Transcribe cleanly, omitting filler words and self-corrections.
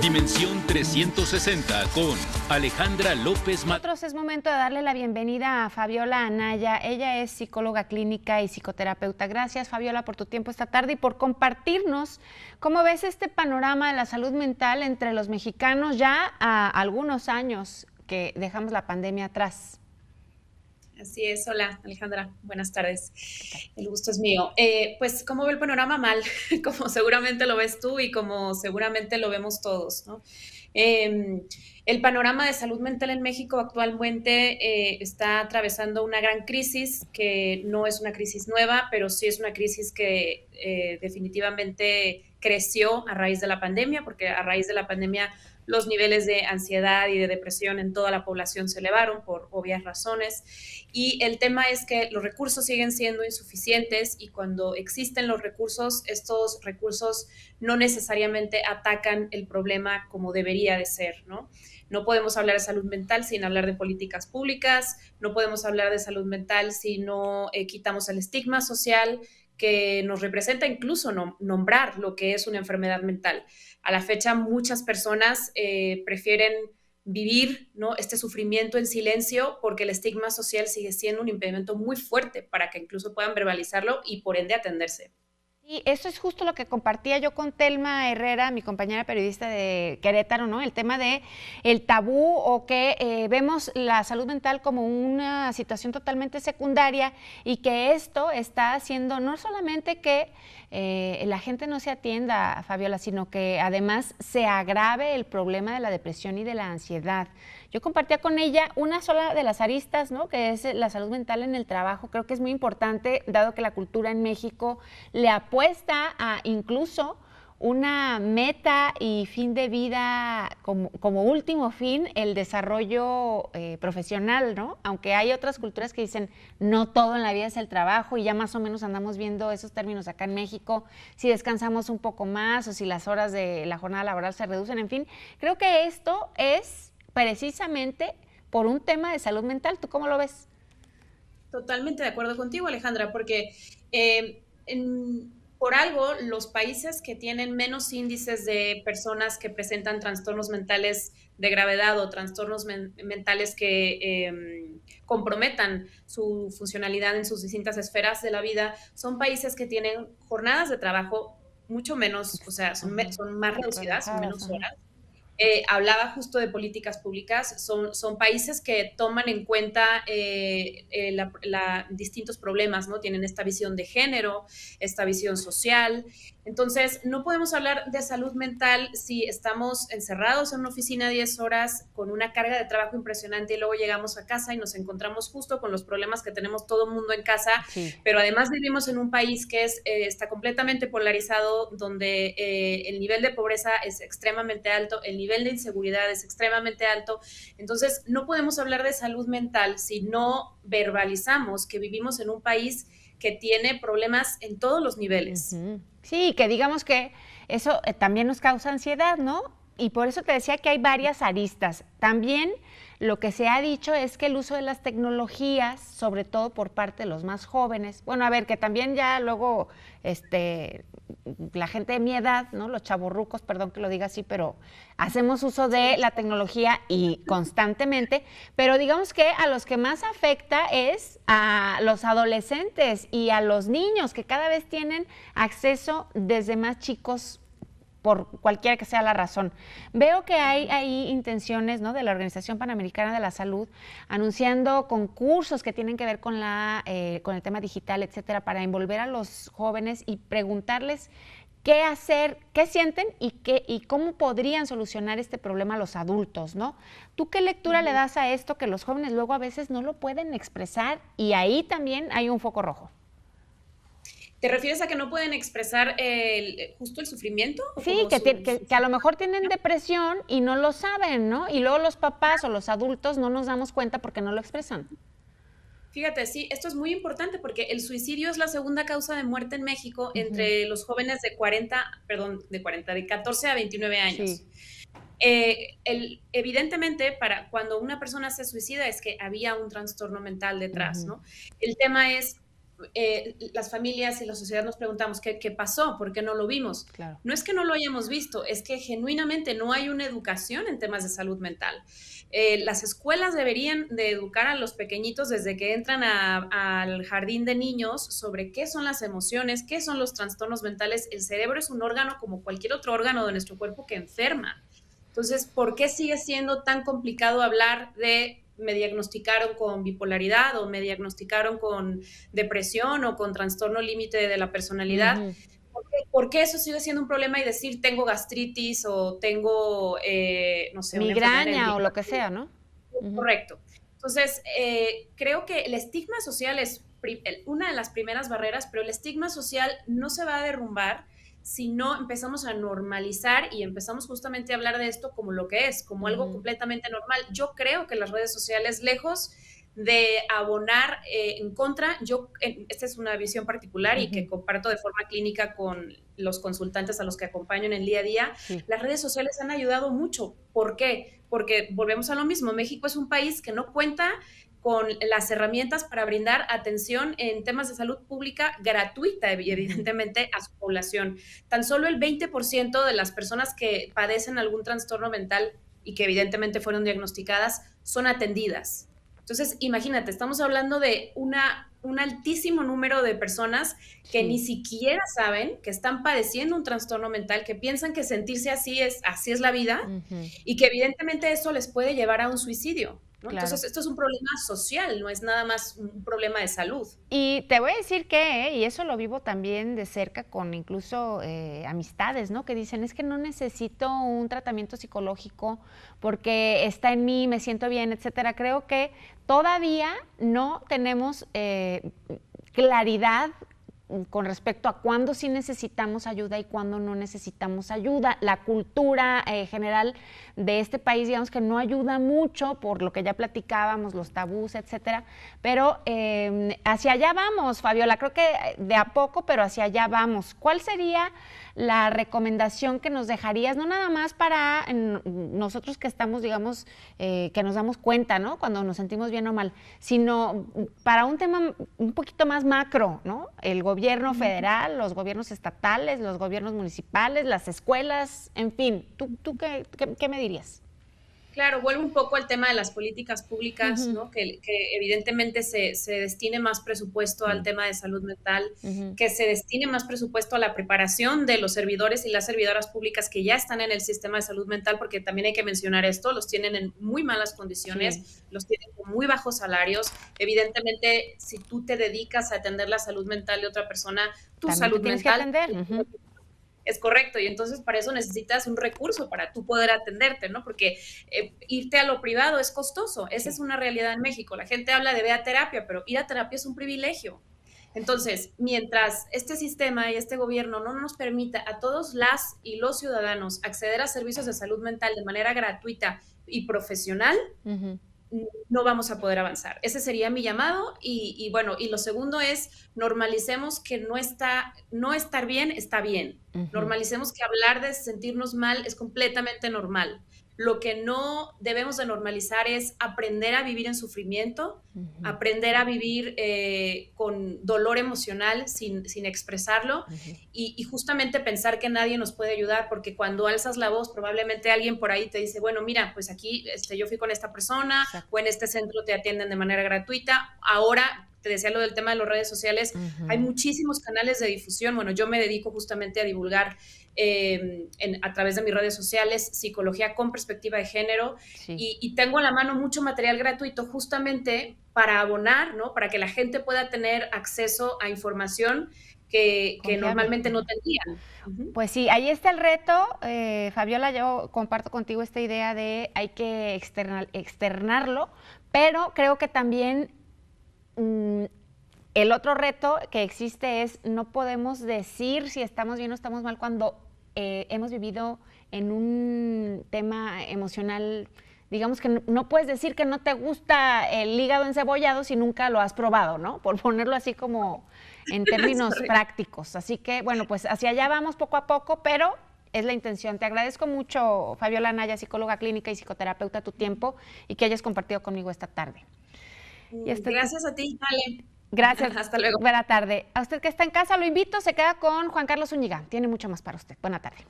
Dimensión 360 con Alejandra López. Nosotros es momento de darle la bienvenida a Fabiola Anaya. Ella es psicóloga clínica y psicoterapeuta. Gracias, Fabiola, por tu tiempo esta tarde y por compartirnos cómo ves este panorama de la salud mental entre los mexicanos ya a algunos años que dejamos la pandemia atrás. Así es, hola Alejandra, buenas tardes, el gusto es mío. Pues, ¿cómo ve el panorama? Mal, como seguramente lo ves tú y como seguramente lo vemos todos, ¿no? El panorama de salud mental en México actualmente está atravesando una gran crisis, que no es una crisis nueva, pero sí es una crisis que definitivamente creció a raíz de la pandemia, porque a raíz de la pandemia los niveles de ansiedad y de depresión en toda la población se elevaron por obvias razones. Y el tema es que los recursos siguen siendo insuficientes y cuando existen los recursos, estos recursos no necesariamente atacan el problema como debería de ser, ¿no? No podemos hablar de salud mental sin hablar de políticas públicas, no podemos hablar de salud mental si no quitamos el estigma social que nos representa incluso nombrar lo que es una enfermedad mental. A la fecha, muchas personas prefieren vivir, ¿no?, este sufrimiento en silencio porque el estigma social sigue siendo un impedimento muy fuerte para que incluso puedan verbalizarlo y por ende atenderse. Y eso es justo lo que compartía yo con Telma Herrera, mi compañera periodista de Querétaro, ¿no? El tema de el tabú o que vemos la salud mental como una situación totalmente secundaria y que esto está haciendo no solamente que la gente no se atienda, Fabiola, sino que además se agrave el problema de la depresión y de la ansiedad. Yo compartía con ella una sola de las aristas, ¿no?, que es la salud mental en el trabajo. Creo que es muy importante, dado que la cultura en México le apuesta a incluso una meta y fin de vida como último fin, el desarrollo profesional, ¿no? Aunque hay otras culturas que dicen no todo en la vida es el trabajo y ya más o menos andamos viendo esos términos acá en México, si descansamos un poco más o si las horas de la jornada laboral se reducen, en fin. Creo que esto es precisamente por un tema de salud mental. ¿Tú cómo lo ves? Totalmente de acuerdo contigo, Alejandra, porque por algo los países que tienen menos índices de personas que presentan trastornos mentales de gravedad o trastornos mentales que comprometan su funcionalidad en sus distintas esferas de la vida, son países que tienen jornadas de trabajo mucho menos, o sea, son más reducidas, son menos horas. Hablaba justo de políticas públicas, son países que toman en cuenta distintos problemas, ¿no? Tienen esta visión de género, esta visión social. Entonces, no podemos hablar de salud mental si estamos encerrados en una oficina 10 horas con una carga de trabajo impresionante y luego llegamos a casa y nos encontramos justo con los problemas que tenemos todo el mundo en casa, sí. Pero además vivimos en un país que está completamente polarizado, donde el nivel de pobreza es extremadamente alto, el nivel de inseguridad es extremadamente alto. Entonces, no podemos hablar de salud mental si no verbalizamos que vivimos en un país que tiene problemas en todos los niveles. Uh-huh. Sí, que digamos que eso también nos causa ansiedad, ¿no? Y por eso te decía que hay varias aristas. También lo que se ha dicho es que el uso de las tecnologías, sobre todo por parte de los más jóvenes, bueno, a ver, que también ya luego la gente de mi edad, ¿no?, los chavorrucos, perdón que lo diga así, pero hacemos uso de la tecnología y constantemente, pero digamos que a los que más afecta es a los adolescentes y a los niños, que cada vez tienen acceso desde más chicos por cualquiera que sea la razón. Veo que hay ahí intenciones, ¿no?, de la Organización Panamericana de la Salud anunciando concursos que tienen que ver con el tema digital, etcétera, para envolver a los jóvenes y preguntarles qué hacer, qué sienten y cómo podrían solucionar este problema los adultos, ¿no? ¿Tú qué lectura le das a esto que los jóvenes luego a veces no lo pueden expresar y ahí también hay un foco rojo? ¿Te refieres a que no pueden expresar justo el sufrimiento? Sí, que a lo mejor tienen depresión y no lo saben, ¿no? Y luego los papás o los adultos no nos damos cuenta porque no lo expresan. Fíjate, sí, esto es muy importante porque el suicidio es la segunda causa de muerte en México entre los jóvenes de 14 a 29 años. Sí. Evidentemente, cuando una persona se suicida es que había un trastorno mental detrás, ¿no? El tema es las familias y la sociedad nos preguntamos, ¿qué pasó? ¿Por qué no lo vimos? Claro. No es que no lo hayamos visto, es que genuinamente no hay una educación en temas de salud mental. Las escuelas deberían de educar a los pequeñitos desde que entran al jardín de niños sobre qué son las emociones, qué son los trastornos mentales. El cerebro es un órgano como cualquier otro órgano de nuestro cuerpo que enferma. Entonces, ¿por qué sigue siendo tan complicado hablar de me diagnosticaron con bipolaridad o me diagnosticaron con depresión o con trastorno límite de la personalidad? Uh-huh. ¿Por qué eso sigue siendo un problema y decir tengo gastritis o tengo, no sé, una enfermedad en el Migraña o lo riñón? que sea, ¿no? Uh-huh. Correcto. Entonces, creo que el estigma social es una de las primeras barreras, pero el estigma social no se va a derrumbar si no empezamos a normalizar y empezamos justamente a hablar de esto como lo que es, como algo completamente normal. Yo creo que las redes sociales, lejos de abonar en contra, esta es una visión particular y que comparto de forma clínica con los consultantes a los que acompaño en el día a día, las redes sociales han ayudado mucho. ¿Por qué? Porque volvemos a lo mismo, México es un país que no cuenta con las herramientas para brindar atención en temas de salud pública gratuita, evidentemente, a su población. Tan solo el 20% de las personas que padecen algún trastorno mental y que evidentemente fueron diagnosticadas son atendidas. Entonces, imagínate, estamos hablando de un altísimo número de personas que ni siquiera saben que están padeciendo un trastorno mental, que piensan que sentirse así es la vida, y que evidentemente eso les puede llevar a un suicidio, ¿no? Claro. Entonces, esto es un problema social, no es nada más un problema de salud. Y te voy a decir que, y eso lo vivo también de cerca con incluso amistades, ¿no? Que dicen, es que no necesito un tratamiento psicológico porque está en mí, me siento bien, etcétera. Creo que todavía no tenemos claridad con respecto a cuándo sí necesitamos ayuda y cuándo no necesitamos ayuda. La cultura general de este país, digamos que no ayuda mucho por lo que ya platicábamos, los tabús, etcétera, pero hacia allá vamos, Fabiola, creo que de a poco, pero hacia allá vamos. ¿Cuál sería la recomendación que nos dejarías, no nada más para nosotros que estamos, digamos, que nos damos cuenta, ¿no? Cuando nos sentimos bien o mal, sino para un tema un poquito más macro, ¿no? El gobierno federal, los gobiernos estatales, los gobiernos municipales, las escuelas, en fin, ¿tú qué me dirías? Claro, vuelvo un poco al tema de las políticas públicas, ¿no? Que evidentemente se destine más presupuesto al tema de salud mental, que se destine más presupuesto a la preparación de los servidores y las servidoras públicas que ya están en el sistema de salud mental, porque también hay que mencionar esto, los tienen en muy malas condiciones, los tienen con muy bajos salarios. Evidentemente, si tú te dedicas a atender la salud mental de otra persona, tu también salud tienes mental... que atender. Es correcto, y entonces para eso necesitas un recurso para tú poder atenderte, ¿no? Porque irte a lo privado es costoso, esa es una realidad en México. La gente habla de ve a terapia, pero ir a terapia es un privilegio. Entonces, mientras este sistema y este gobierno no nos permita a todos las y los ciudadanos acceder a servicios de salud mental de manera gratuita y profesional, no vamos a poder avanzar. Ese sería mi llamado y bueno, y lo segundo es normalicemos que no estar bien está bien. Normalicemos que hablar de sentirnos mal es completamente normal. Lo que no debemos de normalizar es aprender a vivir en sufrimiento, aprender a vivir con dolor emocional sin expresarlo y justamente pensar que nadie nos puede ayudar, porque cuando alzas la voz probablemente alguien por ahí te dice, bueno, mira, pues aquí yo fui con esta persona o en este centro te atienden de manera gratuita. Ahora, te decía lo del tema de las redes sociales, hay muchísimos canales de difusión. Bueno, yo me dedico justamente a divulgar a través de mis redes sociales psicología con perspectiva de género y tengo a la mano mucho material gratuito justamente para abonar, ¿no? Para que la gente pueda tener acceso a información que normalmente no tendrían. Pues sí, ahí está el reto. Fabiola, yo comparto contigo esta idea de hay que externarlo, pero creo que también el otro reto que existe es no podemos decir si estamos bien o estamos mal cuando hemos vivido en un tema emocional. Digamos que no puedes decir que no te gusta el hígado encebollado si nunca lo has probado, ¿no? Por ponerlo así como en términos prácticos. Así que, bueno, pues hacia allá vamos poco a poco, pero es la intención. Te agradezco mucho, Fabiola Anaya, psicóloga clínica y psicoterapeuta, tu tiempo y que hayas compartido conmigo esta tarde. Gracias a ti, Ale. Gracias. Hasta luego. Buena tarde. A usted que está en casa, lo invito, se queda con Juan Carlos Zúñiga. Tiene mucho más para usted. Buena tarde.